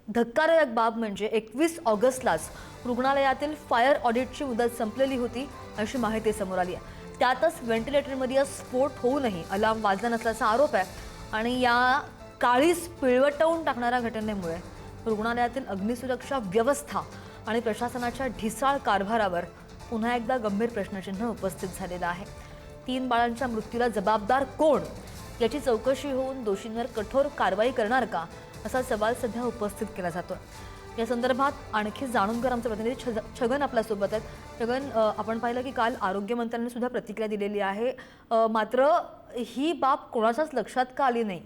धक्कादायक बाब म्हणजे 21 ऑगस्टलाच रुग्णालयातील फायर ऑडिटची मुदत संपलेली होती अशी माहिती समोर आली आहे। त्यातच व्हेंटिलेटरमध्ये स्फोट होऊनही अलार्म वाजला नसल्याचा आरोप आहे आणि या काळीस पिळवटवून टाकणाऱ्या घटनेमुळे रुग्णालयातील अग्निसुरक्षा व्यवस्था आणि प्रशासनाच्या ढिसाळ कारभारावर पुन्हा एकदा गंभीर प्रश्नचिन्ह उपस्थित झालेलं आहे। 3 बाळांच्या मृत्यूला जबाबदार कोण याची चौकशी होऊन दोषींवर कठोर कारवाई करणार का असा सवाल सध्या उपस्थित केला जातो। या संदर्भात आणखी जाणून घेणार आमचे प्रतिनिधी छगन आपल्यासोबत आहेत। छगन, आपण पाहिलं की काल आरोग्यमंत्र्यांनी सुद्धा प्रतिक्रिया दिलेली आहे, मात्र ही बाब कोणाच्याच लक्षात का आली नाही?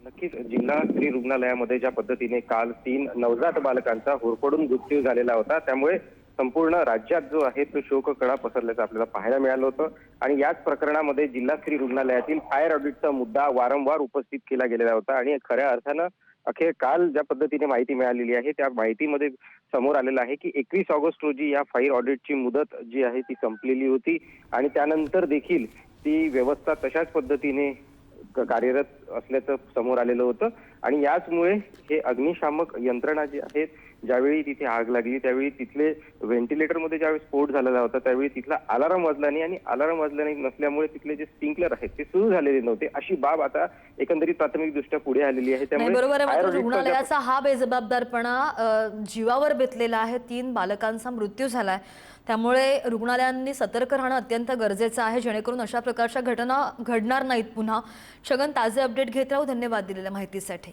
नक्कीच जिल्हा स्त्री रुग्णालयामध्ये ज्या पद्धतीने काल 3 नवजात बालकांचा होरपळून मृत्यू झालेला होता, त्यामुळे संपूर्ण राज्यात जो आहे तो शोककळा पसरल्याचं आपल्याला पाहायला मिळालं होतं। आणि याच प्रकरणामध्ये जिल्हा स्त्री रुग्णालयातील फायर ऑडिटचा मुद्दा वारंवार उपस्थित केला गेलेला होता आणि खऱ्या अर्थानं अखेर काल ज्या पद्धतीने माहिती मिळालेली आहे त्या माहितीमध्ये समोर आलेलं आहे की 21 ऑगस्ट रोजी या फायर ऑडिटची मुदत जी आहे ती संपलेली होती आणि त्यानंतर देखील ती व्यवस्था तशाच पद्धतीने कार्यरत असल्याचं समोर आलेलं होतं। आणि याचमुळे हे अग्निशामक यंत्रणा जी आहेत, ज्यावेळी तिथे आग लागली त्यावेळी तिथले व्हेंटिलेटरमध्ये ज्यावेळी स्फोट झालेला होता त्यावेळी तिथला अलार्म वाजला नाही आणि अलार्म वाजला नसल्यामुळे तिथले जे स्प्रिंकलर आहेत ते सुरू झालेले नव्हते, अशी बाब आता एकंदरीत प्राथमिकदृष्ट्या पुढे आलेली आहे। त्यामुळे बरोबर आहे, रुग्णालयाचा हा बेजबाबदारपणा जीवावर बेतलेला आहे। 3 बालकांचा मृत्यू झालाय, त्यामुळे रुग्णालयांनी सतर्क राहणं अत्यंत गरजेचं आहे जेणेकरून अशा प्रकारच्या घटना घडणार नाहीत पुन्हा। छगन, ताजे अपडेट घेत राहू। धन्यवाद दिलेल्या माहितीसाठी।